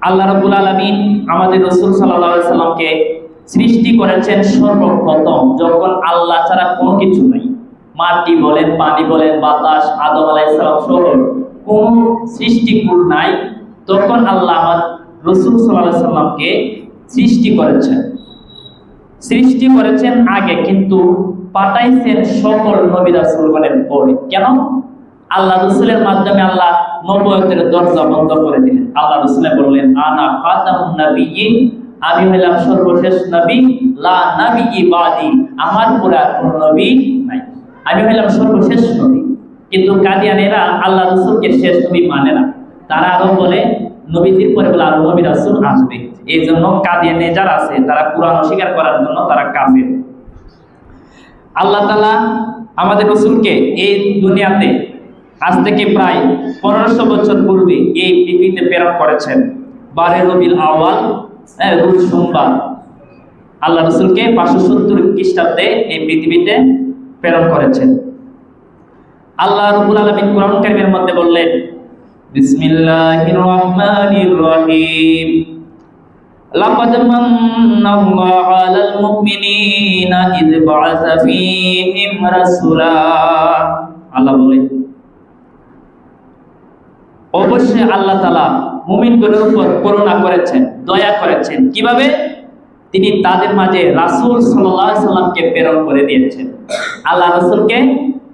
আল্লাহ রাব্বুল আলামিন আমাদের রাসূল সাল্লাল্লাহু আলাইহি সাল্লামকে সৃষ্টি করেছেন সর্বপ্রথম যখন আল্লাহ ছাড়া কোনো কিছু নাই। মাটি বলেন, পানি বলেন, বাতাস, আদম আলাইহিস সালাম সহ কোনো সৃষ্টিকুল নাই। তখন আল্লাহ আমার রাসূল সাল্লাল্লাহু আলাইহি সাল্লামকে সৃষ্টি করেছেন আগে, কিন্তু পাঠাইছেন সকল নবী রাসূলগণের পরে। কেন? আল্লাহ রাসূলের মাধ্যমে আল্লাহ নবুয়তের দরজা বন্ধ করে দিলেন। আল্লাহ রাসূল বললেন, আনা খাতামুন নাবিয়্যিন, আমি হলাম সর্বশেষ নবী, লা নাবিয়্যি বাদি, আমার পরে আর কোনো নবী নাই, আমি হলাম সর্বশেষ নবী। কিন্তু কাদিয়ানীরা আল্লাহ রাসূলকে শেষ নবী মানে না। তারা আরো বলে নবীজির পরে বলে আরো নবী রাসূল আসবে। এই জন্য কাদিয়ানী যারা আছে তারা কুরআন অস্বীকার করার জন্য তারা কাফের। আল্লাহ তাআলা আমাদের রাসূলকে এই দুনিয়াতে আজ থেকে প্রায় 1500 বছর পূর্বে এই পৃথিবীতে প্রেরণ করেছেন। 12 রবিউল আউয়াল, রোজ সোমবার আল্লাহ রাসূলকে 570 খ্রিস্টাব্দে এই পৃথিবীতে প্রেরণ করেছেন। আল্লাহ রাব্বুল আলামিন কোরআন কারীমের মধ্যে বললেন, বিসমিল্লাহির রহমানির রহিম, লাকাদ মান্নাল্লাহু আলাল মুমিনিনা ইয বা'আসা ফীহিম রাসূলা। আল্লাহ বলেন, অবশ্যই আল্লাহ তাআলা মুমিনগণের উপর করুণা করেছেন, দয়া করেছেন। কিভাবে? তিনি তাদের মাঝে রাসূল সাল্লাল্লাহু আলাইহি সাল্লামকে প্রেরণ করে দিয়েছেন। আল্লাহ রাসূলকে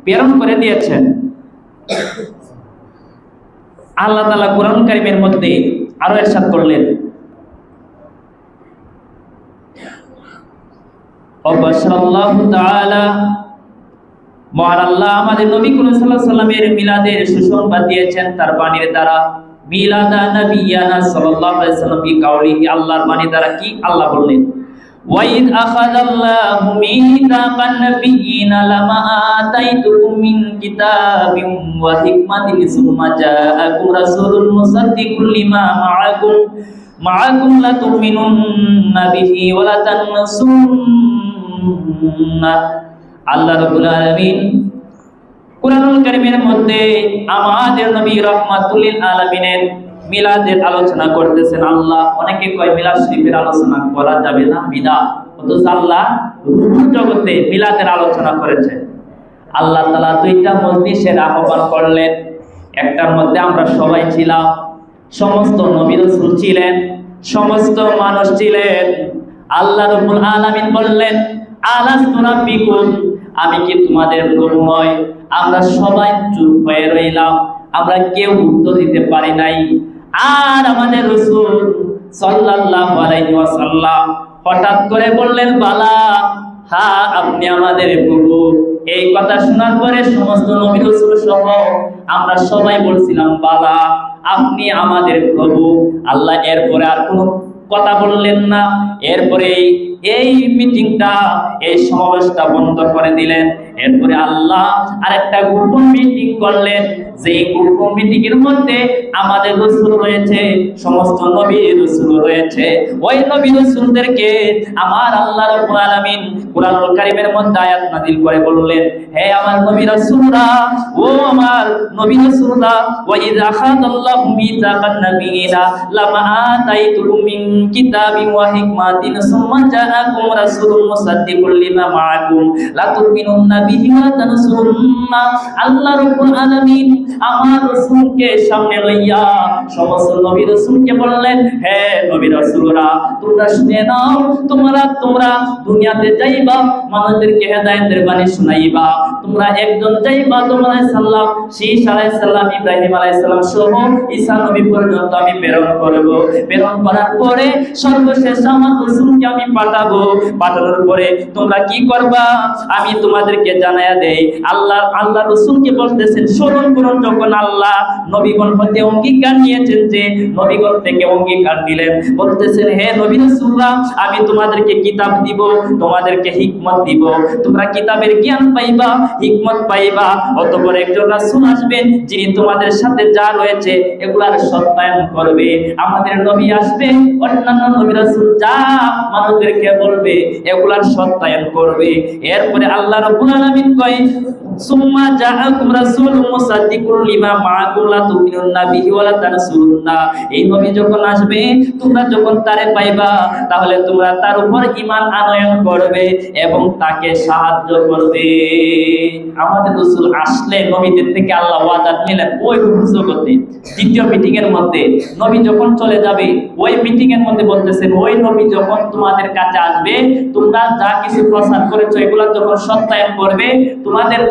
প্রেরণ করে দিয়েছেন। আল্লাহ তাআলা কোরআন কারীমের মধ্যে আরো ইরশাদ করলেন, অবশরাল্লাহু তাআলা, মহান আল্লাহ আমাদের নবী করিম সাল্লাল্লাহু আলাইহি সাল্লামের মিলাদের সুসংবাদ দিয়েছেন তার বাণীর দ্বারা। মিলাদা নবিয়ানা সাল্লাল্লাহু আলাইহি সাল্লাম কি কাউলিহি, আল্লাহর বাণী দ্বারা কি? আল্লাহ বললেন, ওয়াইদ আখাযাল্লাহু মিসাকান নাবিয়্যিনা লামা আতাইতুকুম মিন কিতাবিন ওয়া হিকমাতিন সুম্মা জাআকুম রাসূলুন মুসাদ্দিকুল লিমা মাআকুম লা তুমিনুন্না বিহি ওয়া লা তানসুরুন্না। আল্লাহ রাব্বুল আলামিন কুরআনুল কারীমের মধ্যে আমাদের নবী রাহমাতুল লিল আলামিনের মিলাদের আলোচনা করতেছেন। আল্লাহ অনেকে কয় মিলাদ শরীফের আলোচনা করা যাবে না, বিদআত। অথচ আল্লাহ রূহুল জগতে মিলাদের আলোচনা করেছেন। আল্লাহ তাআলা দুইটা মজলিসের আহ্বান করলেন। একটার মধ্যে আমরা সবাই ছিলাম, সমস্ত নবী রাসূল ছিলেন, সমস্ত মানুষ ছিলেন। আল্লাহ রাব্বুল আলামিন বললেন, আলাস্তু রাব্বিকুম, আমি কি তোমাদের প্রভু নয়? আমরা সবাই চুপ হয়ে রইলাম, আমরা কেউ উত্তর দিতে পারি নাই। আর আমাদের রাসূল সাল্লাল্লাহু আলাইহি ওয়াসাল্লাম হঠাৎ করে বললেন, বালা, হ্যাঁ আপনি আমাদের প্রভু। এই কথা শোনার পরে সমস্ত নবী রাসূল সহ আমরা সবাই বলছিলাম, বালা, আপনি আমাদের প্রভু। আল্লাহ এরপরে আর কোনো কথা বললেন না। এরপরে এই মিটিংটা, এই সমাবেশটা বন্ধ করে দিলেন। এরপরে আল্লাহ আরেকটা গোপন মিটিং করলেন, যে গোপন মিটিং এর মধ্যে আমাদের রাসূল রয়েছে, সমস্ত নবী রাসূল রয়েছে। ওই নবী রাসূলদেরকে আমার আল্লাহ রাব্বুল আলামিন কুরআনুল কারীমের মধ্যে আয়াত নাযিল করে বললেন, হে আমার নবী রাসূলরা, ও আমার নবী রাসূলরা, ওয়া ইযা আখাযাল্লাহু মিসাকান নাবিয়িনা লামা আতাইতুকুম মিন কিতাবিন ওয়া হিকমাতিন সুম্মা জাআকুম রাসূলুন মুসাদ্দিকুল লিমা মাআকুম লা তুমিনুন্না বিহি ওয়া লা তানসুরুন্না। আল্লাহ রাব্বুল আলামিন আমার রাসূলকে সামনে লইয়া সমস্ত নবী রাসূলকে বললেন, হে নবী রাসূলরা, তোমরা শুনে নাও, তোমরা দুনিয়াতে যাইবা, মানুষদেরকে হেদায়েতের বাণী শোনাইবা। তোমরা একজন যাইবা, তোমরা সাল্লাম, শীশ আলাইহিস সালাম, ইব্রাহিম আলাইহিস সালাম সহ ঈসা নবী পর্যন্ত আমি প্রেরণ করব। প্রেরণ করার পরে সর্বশেষ আমার রাসূলকে আমি পাঠাবো। পাঠানোর পরে তোমরা কি করবা আমি তোমাদেরকে জানায়া দেই। আল্লাহ রাসূলকে বলতেছেন, স্মরণ করুন যখন আল্লাহ নবীগণ হতে অঙ্গীকার নিয়েছেন, যে নবীগণ থেকে অঙ্গীকার দিলেন, বলতেছেন, হে নবী রাসূলরা, আমি তোমাদেরকে কিতাব দিব, তোমাদেরকে হিকমত দিব, তোমরা কিতাবের জ্ঞান পাইবা, হিকমত পাইবা। অতঃপর একজন রাসূল আসবেন, যিনি তোমাদের সাথে যা রয়েছে এগুলার সত্যায়ন করবে। আমাদের নবী আসবে, অন্যান্য নবী রাসূল যা মানুষদেরকে বলবে এগুলার সত্যায়ন করবে। এরপরে আল্লাহ রাব্বুল আলামিন কয়, সুম্মা জাআকুম রাসূলুম মুসাদ্দিকুল লিমা মাআকুম লা তুমিনুন্না বিহি ওয়া লা তানসুরুন্না। এই নবী যখন আসবে, তোমরা যখন তারে পাইবা, তাহলে তোমরা তার উপর ঈমান আনয়ন করবে এবং তাকে সাহায্য করবে। আমাদের রাসূল আসলে নবীদের থেকে আল্লাহ ওয়াদা নিলেন ওই জগতে। দ্বিতীয় মিটিং এর মধ্যে নবী যখন চলে যাবে, ওই মিটিং এর মধ্যে বলতেছেন, ওই নবী যখন তোমাদের কাছে আসবে, তোমরা যা কিছু প্রচার করেছো এগুলা যখন সত্যায়ন করবে, তোমাদের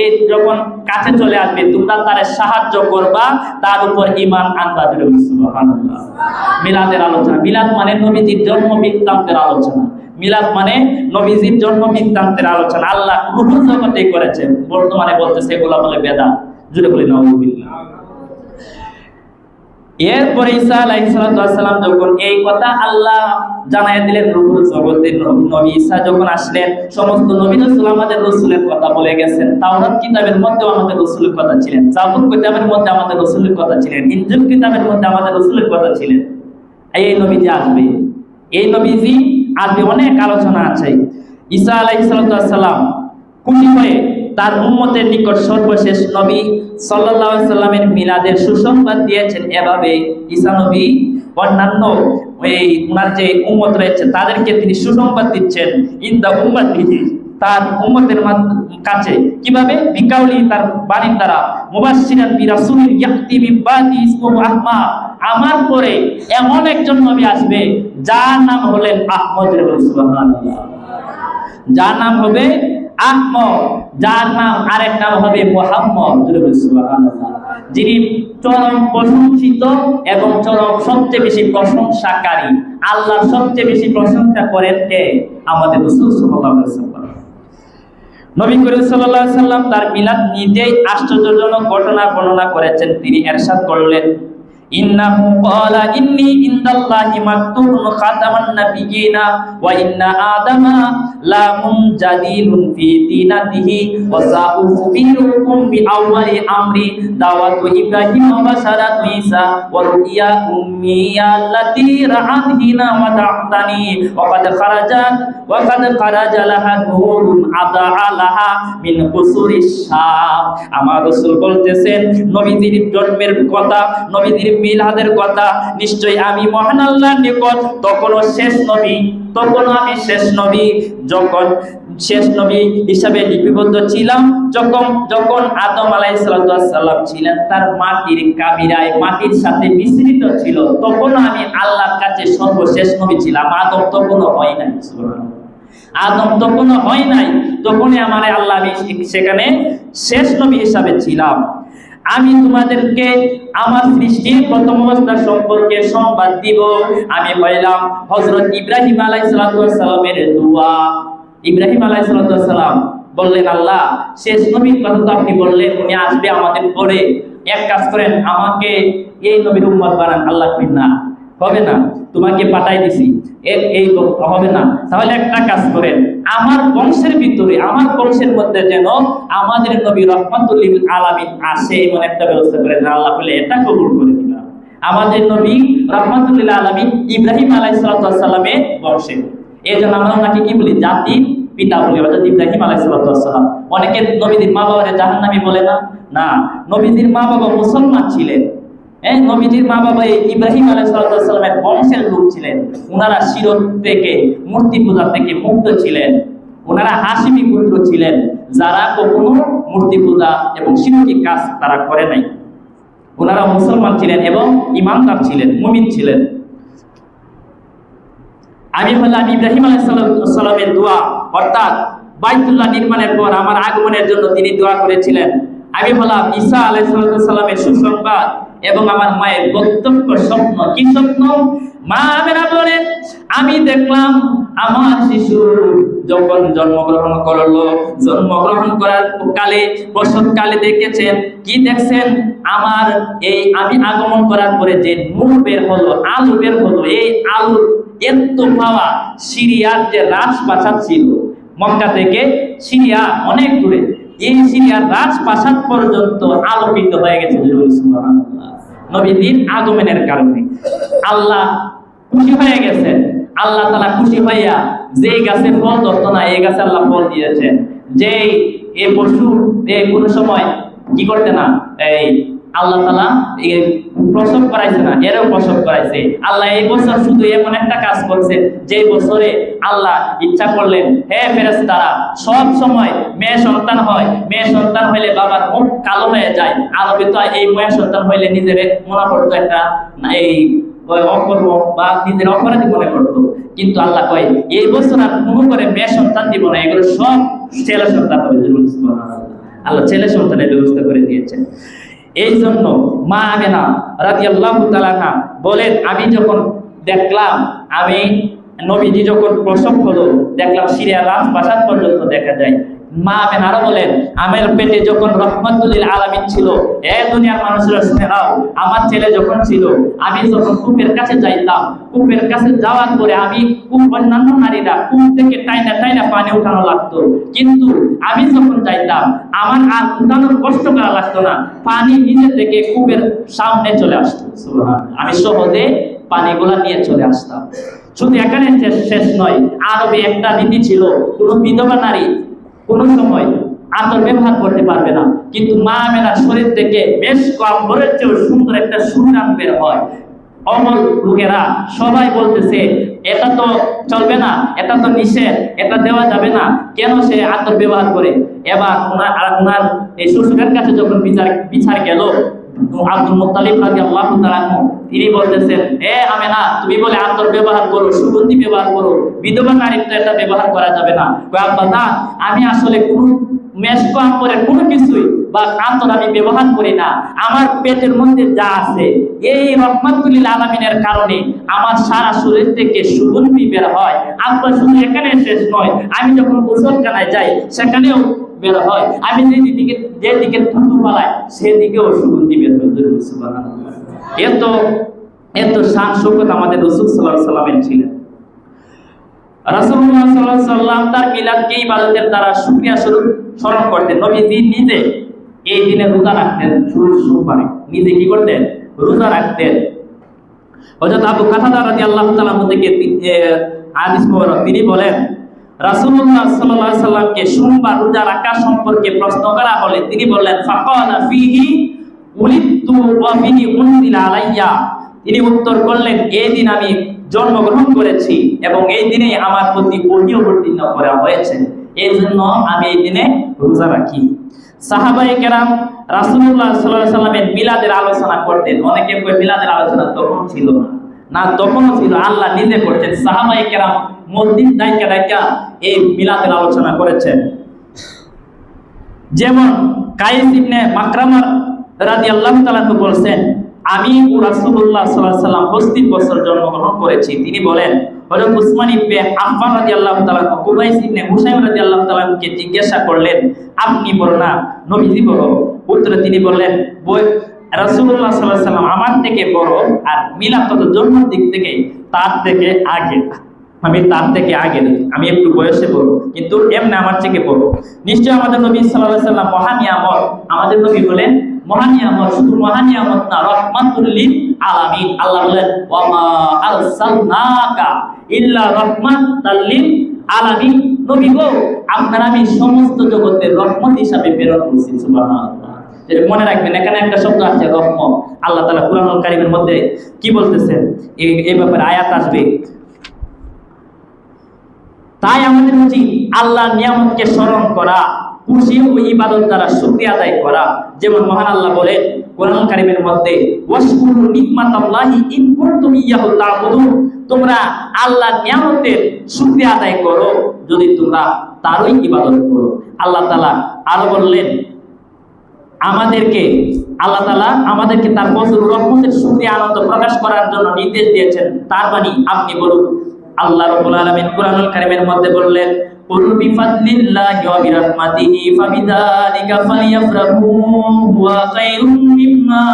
এই যখন কাছে চলে আসবে, তোমরা তারে সাহায্য করবা, তার উপর ঈমান আনবা। সুবহানাল্লাহ। মিলাদের আলোচনা। মিলাদ মানে নবীজির জন্ম বৃত্তান্তের আলোচনা। মিলাদ মানে নবীজির জন্ম বৃত্তান্তের আলোচনা। আল্লাহ রূহুল জগতে করেছেন, বর্তমানে বলতেছে এগুলা বলে বেদাত। জুড়ে বলি নাউযুবিল্লাহ। এরপরে ঈসা আলাইহিস সালাম যখন এই কথা আল্লাহ জানায় দিলেন, রূহুল জগতের নবী ঈসা যখন আসলেন, সমস্ত নবী রাসূল আমাদের রাসূলের কথা বলে গেছেন। তাওরাত কিতাবের মধ্যেও আমাদের রাসূলের কথা ছিলেন, জাবুর কিতাবের মধ্যে আমাদের রাসূলের কথা ছিলেন, ইনজিল কিতাবের মধ্যে আমাদের রাসূলের কথা ছিলেন। এই নবীজি আসবে, এই নবীজি আসবে, অনেক আলোচনা আছে। ঈসা আলাইহিস সালাম খুশি হয়ে তার উম্মতের নিকট সর্বশেষ নবী সাল্লাল্লাহু আলাইহি সাল্লামের মিলাদের সুসংবাদ দিয়েছেন। এভাবে ঈসা নবী অন্যান্য এই উনার যে উম্মত রয়েছে তাদেরকে তিনি সুসংবাদ দিচ্ছেন ইনদা উম্মতিহি, তার উম্মতের কাছে। কিভাবে? বিকাউলি, তার বাণীর দ্বারা, মুবাশশিরান বিরাসূলিন ইয়াতি মিন বাদি ইসমুহু আহমদ, আমার পরে এমন একজন নবী আসবে যার নাম হলেন আহমদ। সুবহানাল্লাহ। যার নাম হবে আহমদ, যার নাম আরেক নাম হবে মুহাম্মদ। সুবহানাল্লাহ। যিনি চরম প্রশংসিত এবং চরম সবচেয়ে বেশি প্রশংসাকারী। আল্লাহ সবচেয়ে বেশি প্রশংসা করেন কে? আমাদের রাসূল সাল্লাল্লাহু আলাইহি ওয়াসাল্লাম। নবী করিম সাল্লাল্লাহু আলাইহি ওয়াসাল্লাম তার মিলাদ নিজেই আশ্চর্যজনক ঘটনা বর্ণনা করেছেন। তিনি ইরশাদ করলেন, ইন্নাহু ক্বালা ইন্নী ইনদাল্লাহি মাকতুবুন খাতামান নাবিয়িনা ওয়া ইন্না আদামা লা মুনজাদিলুন ফি দীনাতিহি ওয়া সাউফিরুকুম বিআওয়ালি আমরি দাওয়াতু ইব্রাহিম ওয়া বাশারাতু ঈসা ওয়া রুইয়া উম্মি আল্লাতী রাআত হিনা ওয়া দা'তানি ওয়া কাদ খারাজা লাহা নূরুন আদা লাহা মিন কুসুরিশ শাম। আমার রাসূল বলতেছেন নবীজির জন্মের কথা, নবীজির মিলাদের কথা, নিশ্চয়ই আমি মহান আল্লাহর নিকট তখনও আমি শেষ নবী, যখন শেষ নবী হিসাবে লিপিবদ্ধ ছিলাম, যখন আদম আলাইহিস সালাম ছিলেন তার মাটির কাবিরায়, মাটির সাথে মিশ্রিত ছিল, তখনও আমি আল্লাহর কাছে সর্বশেষ নবী ছিলাম। আদম তখনও হয় নাই। আদম তখনও হয় নাই, তখনই আমার আল্লাহ সেখানে শেষ নবী হিসাবে ছিলাম। আমি তোমাদেরকে আমার সৃষ্টির প্রথম অবস্থা সম্পর্কে সংবাদ দিব। আমি হইলাম হযরত ইব্রাহিম আলাইহিস সালামের দোয়া। ইব্রাহিম আলাইহিস সালাম বললেন, আল্লাহ শেষ নবীর কথা তো আপনি বললেন, উনি আসবে আমাদের পরে, এক কাজ করেন আমাকে এই নবীর উম্মত বানান। আল্লাহ কইলেন, না হবে না, তোমাকে পাঠাই দিছি, এই হবে না। তাহলে একটা কাজ করেন, আমার বংশের ভিতরে, আমার বংশের মধ্যে যেন আমাদের নবী রাহমাতুল লিল আলামিন আসে, এমন একটা ব্যবস্থা করেন। আল্লাহ বলে এটা কবুল করে দিলাম। আমাদের নবী রাহমাতুল লিল আলামিন ইব্রাহিম আলাইহিস সালামের বংশে, এজন্য আমরা ওনাকে কি বলি? জাতির পিতা বলি, অর্থাৎ ইব্রাহিম আলাইহিস সালাম। অনেকে নবীদের মা বাবারে জাহান্নামী বলে না, না, নবীদের মা বাবা মুসলমান ছিলেন। নবীজির মা বাবা ইব্রাহিম আলাইহিস সালামের বংশের লোক ছিলেন। ওনারা শিরক থেকে, মূর্তি পূজা থেকে মুক্ত ছিলেন। ওনারা হাশিমি পুত্র ছিলেন, যারা কখনো মূর্তি পূজা এবং শিরকি কাজ তারা করে নাই। ওনারা মুসলমান ছিলেন এবং ইমানদার ছিলেন, মুমিন ছিলেন। আমি বললাম ইব্রাহিম আলাইহিস সালামের দোয়া, অর্থাৎ বাইতুল্লাহ নির্মাণের পর আমার আগমনের জন্য তিনি দোয়া করেছিলেন। আমি বললাম ঈসা আলাইহিস সালামের সুসংবাদ এবং আমার মায়ের প্রত্যক্ষ স্বপ্ন। কি স্বপ্ন? মা আমেনা বলেন, আমি দেখলাম আমার শিশু যখন জন্মগ্রহণ করলো, জন্মগ্রহণ করার কালে, প্রসবকালে দেখেছেন, কি দেখছেন? আমার এই আমি আগমন করার পরে যে নূর বের হলো, আলো বের হলো, এই আলো এত পাওয়া সিরিয়ার যে রাজপ্রাসাদ ছিল, মক্কা থেকে সিরিয়া অনেক দূরে, এই সিরিয়ার রাজপ্রাসাদ পর্যন্ত আলোকিত হয়ে গেছে। সুবহানাল্লাহ। নবীর আগমনের কারণে আল্লাহ খুশি হয়ে গেছেন। আল্লাহ তাআলা খুশি হইয়া যে গাছে ফল ধরতো না, এই গাছে আল্লাহ ফল দিয়েছেন। যে এই পশু কোনো সময় কি করতে না, এই আল্লাহ তাআলা প্রসব করাইছে না, এরও প্রসব করাইছে। আল্লাহ এই বছর শুধু এমন একটা কাজ করছে যে বছরে আল্লাহ ইচ্ছা করলেন, হে ফেরেশতারা, সব সময় মেয়ে সন্তান হয়, মেয়ে সন্তান হইলে বাবার মুখ কালো হয়ে যায়। আরবে তো এই মেয়ে সন্তান হইলে নিজের মনে করতো একটা এই অকর্ম বা নিজের অপরাধী মনে করতো, কিন্তু আল্লাহ কয় এই বছর আর কোনো করে মেয়ে সন্তান দিব না, এগুলো সব ছেলে সন্তান হবে। আল্লাহ ছেলে সন্তানের ব্যবস্থা করে দিয়েছেন। এই জন্য মা আমেনা রাদিয়াল্লাহু তাআলা আনহা বলেন, আমি যখন দেখলাম, আমি নবীজি যখন প্রসব হলো দেখলাম সিরিয়া রাজপ্রাসাদ পর্যন্ত দেখা যায়। মা আমেনা আরো বলেন, আমার পেটে যখন রহমাতুল লিল আলামিন ছিল, এ দুনিয়ার মানুষরা শুনে নাও, আমার ছেলে যখন ছিল, আমি যখন কূপের কাছে যাইতাম, কূপের কাছে যাওয়ার পরে আমি অন্যান্য নারীরা কূপ থেকে টাইনা টাইনা পানি উঠানো লাগতো, কিন্তু আমি যখন যাইতাম আমার আর উঠানোর কষ্ট করা লাগতো না, পানি নিজে থেকে কূপের সামনে চলে আসতো। সুবহানাল্লাহ, আমি সহজে পানিগুলা নিয়ে চলে আসতাম। শুধু এখানে শেষ নয়, আরবে একটা নীতি ছিল, কোন বিধবা নারী কোন সময় আতর ব্যবহার করতে পারবে না, কিন্তু মা আমেনার শরীর থেকে বেশ কম বরের চেয়েও সুন্দর একটা সুঘ্রাণ বের হয়। অমল লোকেরা সবাই বলতেছে এটা তো চলবে না, এটা তো নিষেধ, এটা দেওয়া যাবে না, কেন সে আতর ব্যবহার করে। এবার ওনার এই শ্বশুরের কাছে যখন বিচার গেল, আব্দুল মুত্তালিব রাদিয়াল্লাহু তাআলা আনহু তিনি বলতেছেন, এ আমেনা, তুমি বলে আতর ব্যবহার করো, সুগন্ধি ব্যবহার করো, বিধবা নারীর তো এটা ব্যবহার করা যাবে না। কয় আব্বা না, আমি আসলে কোনো মেশক আমরের কোনো কিছুই বা আতর আমি ব্যবহার করি না, আমার পেটের মধ্যে যা আছে এই রহমাতুল লিল আলামিনের কারণে আমার সারা শরীর থেকে সুগন্ধি বের হয়। আব্বা শুধু এখানে শেষ নয়, আমি যখন গোসলখানায় যাই সেখানেও বের হয়, আমি যেদিকে থুতু পালাই সেদিকেও সুগন্ধি বের হয়। সুবহানাল্লাহ, এত শান শৌকত আমাদের রাসূল সাল্লাল্লাহু আলাইহি ওয়াসাল্লামের ছিলেন। রাসূলুল্লাহ সাল্লাল্লাহু আলাইহি ওয়াসাল্লাম তার মিলাদকে ইবাদতের দ্বারা শুকরিয়া স্বরূপ স্মরণ করতেন। নবীজি নিজে এই দিনে রোজা রাখতেন, সোমবারে নিজে কি করতেন, রোজা রাখতেন। হযরত আবু কাতাদা রাদিয়াল্লাহু তাআলা থেকে হাদিস মুবারক তিনি বলেন, রাসূলুল্লাহ সাল্লাল্লাহু আলাইহি ওয়াসাল্লামকে সোমবার রোজা রাখা সম্পর্কে প্রশ্ন করা হলে তিনি বললেন, ফাকালা ফিহি উলিদতু ওয়া ফিহি উনজিলা আলাইয়া। তিনি উত্তর করলেন, এই দিন আমি জন্মগ্রহণ করেছি এবং এই দিনে আমার প্রতি ওহী অবতীর্ণ করা হয়েছে, এই জন্য আমি এই দিনে রোজা রাখি। সাহাবায়ে কেরাম রাসূলুল্লাহ সাল্লাল্লাহু আলাইহি ওয়াসাল্লামের মিলাদের আলোচনা করতেন। অনেকে কয় মিলাদের আলোচনা তখন ছিল না, তখনও ছিল, আল্লাহ নিজে করছেন। সাহাবায়ে কেরাম মসজিদ ডাইকা এই মিলাদের আলোচনা করেছেন। যেমন কায়েস ইবনে মাকরামা রাদিয়াল্লাহু তাআলা বলেন, আমি ও রাসূলুল্লাহ সাল্লাল্লাহু আলাইহি ওয়াসাল্লাম 35 বছর জন্মগ্রহণ করেছি। তিনি বলেন, হযরত উসমান ইবনে আফফান রাদিয়াল্লাহু তাআলা কুবাইস ইবনে হুসাইম রাদিয়াল্লাহু তাআলা কে জিজ্ঞাসা করলেন, আপনি বলো না নবীজি বলো? উত্তরে তিনি বললেন, রাসূলুল্লাহ সাল্লাল্লাহু আলাইহি ওয়াসাল্লাম আমার থেকে বড়, আর মিলাদ তত জন্মের দিক থেকে তার থেকে আগে, আমি তার থেকে আগে, আমি একটু বয়সে বড়, কিন্তু এমনি আমার থেকে বড়। নিশ্চয় আমাদের নবী সাল্লাল্লাহু আলাইহি ওয়াসাল্লাম মহান নিয়ামত। আমাদের নবী বলেন মহান নিয়ামত, শুধু মহান নিয়ামত না, রাহমাতুল লিল আলামিন। আল্লাহ বলেন, ওয়া মা আরসালনাকা ইল্লা রাহমাতাল লিল আলামিন। নবী গো, আপনার আমি সমস্ত জগতের রহমত হিসাবে প্রেরণ করেছি। সুবহানাল্লাহ, মনে রাখবেন এখানে একটা শব্দ আছে রহমত। আল্লাহ তাআলা কুরআনুল কারীমের মধ্যে কি বলতেছেন এই ব্যাপারে আয়াত আসবে। তাই আমাদের উচিত আল্লাহর নিয়ামতকে স্মরণ করা, খুশি ও ইবাদত দ্বারা শুকরিয়া আদায় করা। যেমন মহান আল্লাহ বলেন কোরআন কারীমের মধ্যে, ওয়াশকুরু নি'মাতাল্লাহি ইন কুনতুম ইয়াহু তা'বুদুন। তোমরা আল্লাহর নিয়ামতের শুকরিয়া আদায় করো যদি তোমরা তারই ইবাদত করো। আল্লাহ তাআলা আরো বললেন, আল্লাহ তাআলা আমাদেরকে তার ফজল রহমতের শুকরিয়া আনন্দ প্রকাশ করার জন্য নির্দেশ দিয়েছেন। তার মানে আপনি বলুন। আল্লাহ রাব্বুল আলামিন কুরআনুল কারীমের মধ্যে বললেন, কুল বিফাদলিল্লাহি ওয়া বিরাহমাতিহি ফাবিযালিকা ফালইফরাহু হুয়া খায়রুম মিম্মা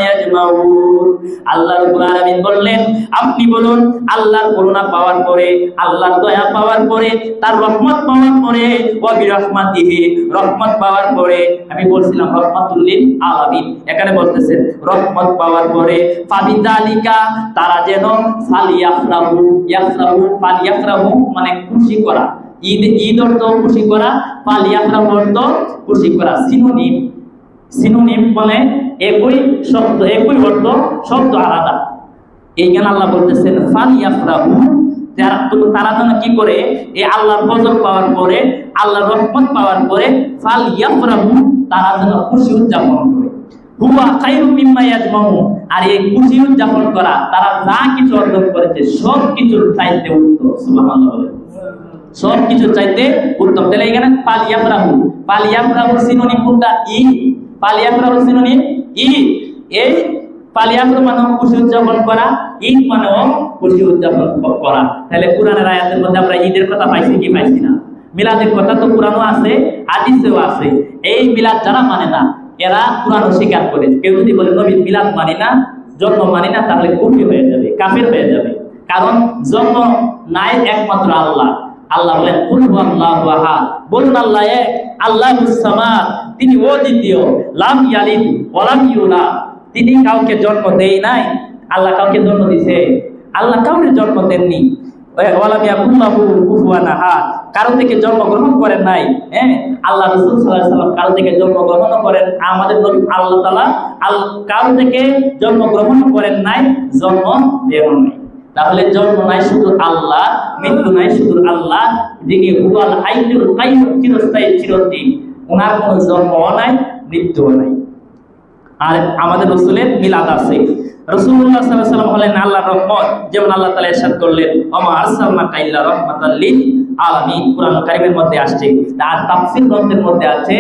ইয়াজমাউন। আল্লাহ রাব্বুল আলামিন বললেন, আপনি বলুন আল্লাহর করুণা পাওয়ার পরে, আল্লাহর দয়া পাওয়ার পরে, তার রহমত পাওয়ার পরে, ওয়া বিরাহমাতিহি রহমত পাওয়ার পরে, আমি বলছিলাম রাহমাতুল লিল আলামিন, এখানে বলতেছেন রহমত পাওয়ার পরে ফাবিযালিকা তারা যেন ফালইফরাহু, ফালইফরাহু মানে খুশি করা, ঈদ ঈদ অর্থ খুশি করা, ফালিয়াফরাহু অর্থ খুশি করা। সিনোনিম, সিনোনিম বলে একই শব্দ, একই অর্থ, শব্দ আলাদা। এইখানে আল্লাহ বলতেছেন ফালিয়াফরাহু, তারা যেন কি করে, এই আল্লাহর ফজল পাওয়ার পরে, আল্লাহর রহমত পাওয়ার পরে ফালিয়াফরাহু, তারা যেন খুশি উদযাপন করে। হুয়া খায়রুম মিম্মা ইয়াজমাউন, আর এই খুশি উদযাপন করা তারা যা কিছু অর্জন করেছে সব কিছুর চাইতে উত্তম। সুবহানাল্লাহ বলে, সব কিছুর চাইতে উত্তম। তাহলে এখানে ফালিয়াফরাহু, ফালিয়াফরাহু সিনোনিম কোনটা? ঈদ। ফালিয়াফরাহু সিনোনিম ঈদ। এই ফালিয়াফরাহু মানে খুশি উদযাপন করা, ঈদ মানেও খুশি উদযাপন করা। তাহলে কোরআনের আয়াতের মধ্যে আমরা ঈদের কথা পাইছি কি পাইছি না? মিলাদের কথা তো কোরআনও আছে, হাদিসেও আছে। এই মিলাদ যারা মানে না এরা কোরআন স্বীকার করে। কেউ যদি বলে নবীর মিলাদ মানি না, জন্ম মানি না, তাহলে কুফরি হয়ে যাবে, কাফের হয়ে যাবে। কারণ জন্ম নাই একমাত্র আল্লাহ। আল্লাহ বলেন কুল হুয়াল্লাহু আহাদ, বলুন আল্লাহ এক, আল্লাহুস সামাদ, তিনি অদ্বিতীয়, লাম ইয়ালিদ ওয়া লাম ইউলাদ, তিনি কাউকে জন্ম দেই নাই। আল্লাহ কাউকে জন্ম দিয়েছে? আল্লাহ কাউকে জন্ম দেননি। ওয়া লাম ইয়াকুল লাহু কুফুয়ান আহাদ, কারো থেকে জন্মগ্রহণ করেন নাই। হ্যাঁ, আল্লাহ রাসূল সাল্লাল্লাহু আলাইহি ওয়াসাল্লাম কারো থেকে জন্মগ্রহণ করেন, আমাদের নবী আল্লাহ তাআলা কারো থেকে জন্মগ্রহণ করেন নাই, জন্ম দেন নাই। তাহলে জন্ম নাই শুধু আল্লাহ, মৃত্যু নাই শুধু আল্লাহ, যিনি হুয়াল হাইয়ুল কাইয়্যুম, চিরস্থায়ী চিরঞ্জীব, ওনার কোনো জন্মও নাই, মৃত্যুও নাই। আর আমাদের রাসূলের মিলাদ আছে। রাসূলুল্লাহ সাল্লাল্লাহু আলাইহি ওয়াসাল্লাম হলেন আল্লাহর রহমত, যেমন আল্লাহ তাআলা ইরশাদ করলেন ওমা আরসালনাকা ইল্লা রাহমাতাল লিল আলামিন, কোরআন কারীমের মধ্যে আসছে। আর তাফসীর গ্রন্থের মধ্যে আছে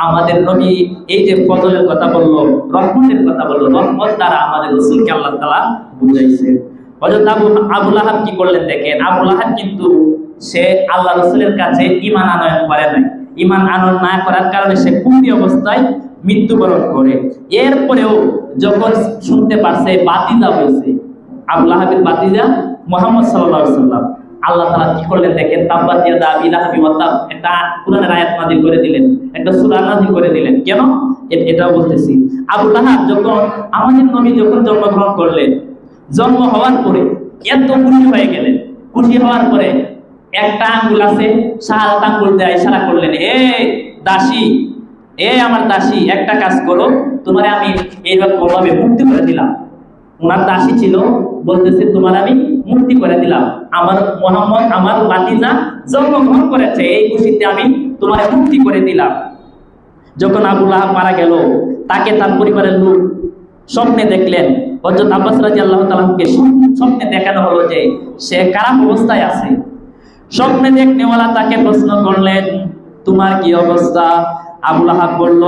আমাদের নবী এই যে ফজলের কথা বলল, রহমতের কথা বলল, রহমত দ্বারা আমাদের রাসূলকে আল্লাহ তাআলা বুঝাইছে। হযরত আবু লাহাব কি করলেন দেখেন, আবু লাহাব কিন্তু সে আল্লাহ রাসূলের কাছে ঈমান আনয়ন করে নাই। ঈমান আনয়ন না করার কারণে সে কুফরি অবস্থায় মৃত্যুবরণ করে। এরপরেও যখন শুনতে পারছে বাতিজা হয়েছে, আবু লাহাবের বাতিজা মুহাম্মদ সাল্লাল্লাহু আলাইহি ওয়াসাল্লাম, আল্লাহ তাআলা কি করলেন দেখেন, তাব্বাত ইয়াদা আবি লাহাবি ওয়া তাব, একটা কোরআনের আয়াত নাযিল করে দিলেন, একটা সূরা নাযিল করে দিলেন। কেন? এটাও বলতেছি। আবু লাহাব যখন, আমাদের নবী যখন জন্মগ্রহণ করলেন, জন্ম হওয়ার পরে এত খুশি হয়ে গেলেন। খুশি হওয়ার পরে একটা আঙ্গুল আছে, শাহাদাত আঙ্গুল দিয়ে ইশারা করলেন, এ দাসী, এ আমার দাসী, একটা কাজ করো, তোমারে আমি এইভাবে মুক্তি করে দিলাম। ওনার দাসী ছিল, বলতেছে তোমার আমি মুক্তি করে দিলাম, আমার মুহাম্মদ আমার ভাতিজা জন্মগ্রহণ করেছে, এই খুশিতে আমি তোমারে মুক্তি করে দিলাম। যখন আবু লাহাব মারা গেল, তাকে তার পরিবারের লোক স্বপ্নে দেখলেন। হযরত আব্বাস রাদিয়াল্লাহু তাআলাকে স্বপ্নে দেখানো হলো যে সে খারাপ অবস্থায় আছে। স্বপ্নে দেখনেওয়ালা তাকে প্রশ্ন করলেন, তোমার কি অবস্থা? আবু লাহাব বলল,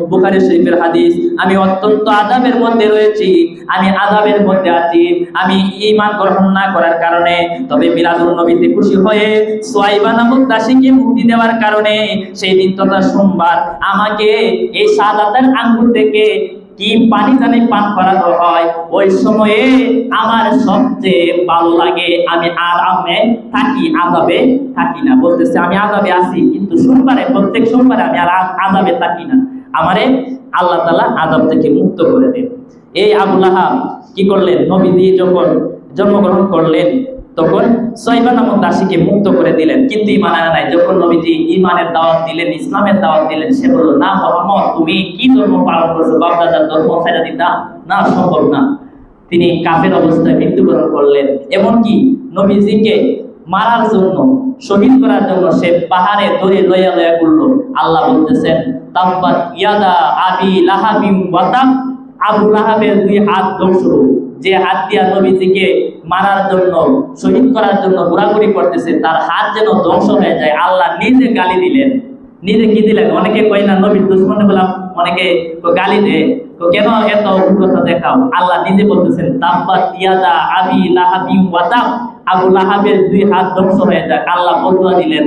বুখারী শরীফের হাদিস, আমি অত্যন্ত আযাবের মধ্যে রয়েছি, আমি আযাবের মধ্যে আছি, আমি ঈমান গ্রহণ না করার কারণে, তবে মিলাদুন নবীতে খুশি হয়ে সুয়াইবা নামক দাসীকে মুক্তি দেওয়ার কারণে সেই দিন তথা সোমবার আমাকে এই শাহাদাতের আঙ্গুল থেকে কি পানি জানি পান করানো হয়, ওই সময়ে আমার সবচেয়ে ভালো লাগে, আমি আরামে থাকি, আযাবে থাকি না। বলতেছে আমি আযাবে আছি, কিন্তু সোমবারে, প্রত্যেক সোমবারে আমি আর আযাবে থাকি না, আমারে আল্লাহ তাআলা আযাব থেকে মুক্ত করে দেন। এই আবু লাহাব কি করলেন, নবী যখন জন্মগ্রহণ করলেন তখন সুয়াইবা নামক দাসীকে মুক্ত করে দিলেন, কিন্তু ঈমান আনে নাই। যখন নবীজি ঈমানের দাওয়াত দিলেন, ইসলামের দাওয়াত দিলেন, সে বলল, না মুহাম্মদ, তুমি কি ধর্ম পালন করছো, বাপ-দাদার ধর্ম ছেড়ে দিতা? না, সম্ভব না। তিনি কাফের অবস্থায় মৃত্যুবরণ করলেন। এমনকি নবীজিকে মারার জন্য, শহীদ করার জন্য সে পাহাড়ে দড়ি লইয়া লইয়া করলো। আল্লাহ বলতেছেন, তাব্বাত ইয়াদা আবি লাহাবিম ওয়া তাব, আবু লাহাবের দুই হাত ধ্বংস হোক। যে হাত দিয়া নবীজিকে মারার জন্য, শহীদ করার জন্য ঘোরাঘুরি করতেছে, তার হাত যেন ধ্বংস হয়ে যায়। আল্লাহ নিজে গালি দিলেন। নিজে কি দিলেন? অনেকে কয় না নবীর দুশমনে বললাম, অনেকে গালি দেয়, তো কেন এত উগ্রতা দেখাও? আল্লাহ নিজে বলতেছেন, তাব্বাত ইয়াদা আবি লাহাবিম ওয়া তাব, আবু লাহাবের দুই হাত ধ্বংস হয়ে যায়। আল্লাহ বদুয়া দিলেন,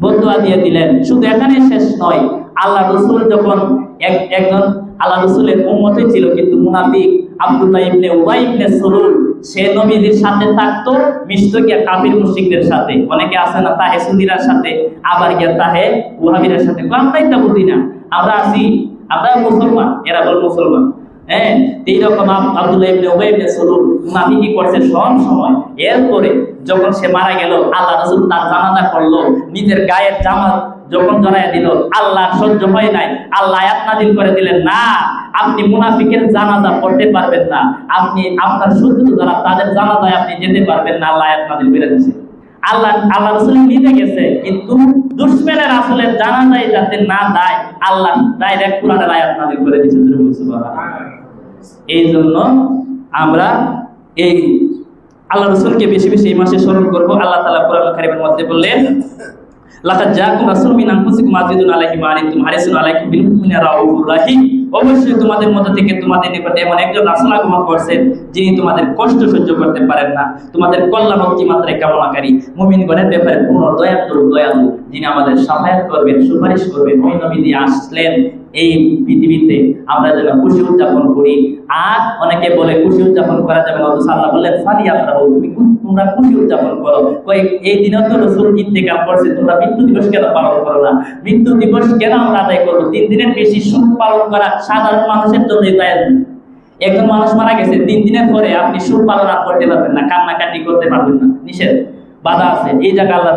বদুয়া দিয়ে দিলেন। শুধু এখানে শেষ নয়, আল্লাহ রাসূল যখন একজন আল্লাহ রাসূলের উম্মতে ছিল, কিন্তু মুনাফিক আব্দুল্লাহ ইবনে উবাই ইবনে সুলুল, সে নবীজির সাথে থাকতো, মিশত গিয়া কাফির মুশরিকদের সাথে। অনেকে আছে না, তাহে সুন্নিরার সাথে, আবার গিয়া তাহে ওয়াহাবিদের সাথে। আমরাই তা বুঝি না, আমরা আছি, আমরা মুসলমান, এরা বল মুসলমান। হ্যাঁ, এইরকম আব্দুল্লাহ ইবনে উবাই ইবনে সালুল মুনাফিক কি করছে সব সময়। এরপরে যখন সে মারা গেল, আল্লাহ রাসূল তার জানাজা করলো, নিজের গায়ের জামা যখন জড়াইয়া দিল, আল্লাহ সহ্য হয় নাই, আল্লাহ আয়াত নাযিল করে দিলেন, না আপনি মুনাফিকের জানাজা পড়তে পারবেন না, আপনি আপনার শত্রু যারা তাদের জানাজায় আপনি যেতে পারবেন না, আল্লাহ আয়াত নাযিল করে দিয়েছে। আল্লাহ রাসূল নিতে গেছে, কিন্তু দুশমনের রাসূলের জানাজায় যাতে না যায়, আল্লাহ ডাইরেক্ট কোরআনের আয়াত নাযিল করে দিয়েছে। সুবহানাল্লাহ। এই জন্য আমরা এই আল্লাহ রাসূলকে বেশি বেশি এই মাসে স্মরণ করব। আল্লাহ তাআলা কোরআন কারীমের মধ্যে বললেন, লাকাদ জাআকুম রাসূলুম মিন আনফুসিকুম আজিজুন আলাইহি মা আনিতুম হারিসুন আলাইকুম বিল মুমিনিনা রাউফুর রাহিম। অবশ্যই তোমাদের মধ্যে থেকে তোমাদের নিকটে এমন একজন রাসূল আগমন করছেন, যিনি তোমাদের কষ্ট সহ্য করতে পারেন না, তোমাদের কল্যাণ অতিমাত্রায় কামনাকারী, মুমিনগণের ব্যাপারে পূর্ণ দয়ালু, যিনি আমাদের সাফায়াত করবেন, সুপারিশ করবেন। ওই নবী দিয়ে আসলেন এই পৃথিবীতে, আমরা যেন খুশি উদযাপন করি। আর অনেকে বলে খুশি উদযাপন করা যাবে না, অথচ আল্লাহ বললেন ফালিয়াফরাহু, তোমরা খুশি উদযাপন করো। এই দিনে তো রাসূল ইন্তেকাল করছে, তোমরা মৃত্যু দিবস কেন পালন করো না? মৃত্যু দিবস কেন আমরা আদায় করবো? 3 দিনের বেশি সুখ পালন করা সাধারণ মানুষের জন্য জায়েজ। একজন মানুষ মারা গেছে, 3 দিনের পরে আপনি সুখ পালন করতে পারবেন না, কান্নাকাটি করতে পারবেন না, নিষেধ, বাধা আছে। এই জায়গায় আল্লাহ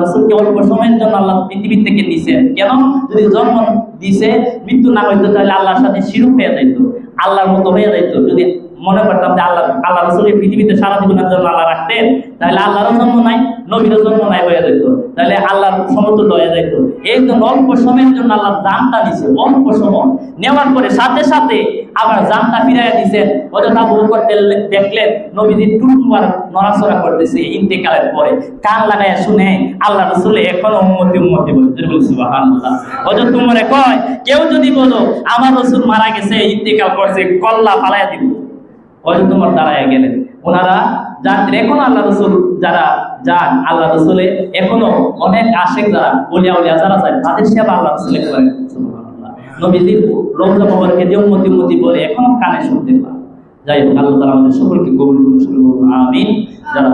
রাসূলকে অল্প সময়ের জন্য আল্লাহ পৃথিবী থেকে নিছেন। কেন? যদি জন্ম দিছে মৃত্যু না হইতো, তাহলে আল্লাহর সাথে শিরক হয়ে যাইতো, আল্লাহর মতো হয়ে যাইতো। যদি মনে করতাম যে আল্লাহ রাসূল এই পৃথিবীতে সারা জীবনের জন্য আল্লাহ রাখতেন, তাহলে আল্লাহরও জন্ম নাই, নবীরও জন্ম নাই হয়ে যেত, তাহলে আল্লাহর সমতুল্য হয়ে যেত। এই জন্য অল্প সময়ের জন্য আল্লাহ জানটা দিছে, অল্প সময় নেওয়ার পরে সাথে সাথে আবার জানটা ফিরাইয়া দিছেন। অযথা আবু বকর দেখলেন নবীজি টুকবার নড়াচড়া করতেছে ইন্তেকালের পরে, কান লাগাইয়া শুনে আল্লাহ রাসূল এখনো উম্মতি বলে। সুবহানাল্লাহ। অযথা মনে কয় কেউ যদি বলো আমার রাসূল মারা গেছে, ইন্তেকাল করছে, কল্লা ফালাইয়া দিব, অযথা তোমার দাঁড়াইয়া গেলেন। ওনারা যাত্রী এখনো আল্লাহ রাসূল যারা যান, আল্লাহ রাসূলে এখনো অনেক আশিক যারা ওলিয়া যারা যায়, তাদের সেবা আল্লাহ রাসূল করেন। সুবহানাল্লাহ। নবীজির রওজা মোবারকে যে উম্মতি বলে এখনো কানে শুনতে পায়। যাই হোক, আল্লাহ তাআলা আমাদের সকলকে কবুল করুন। আমিন। যারা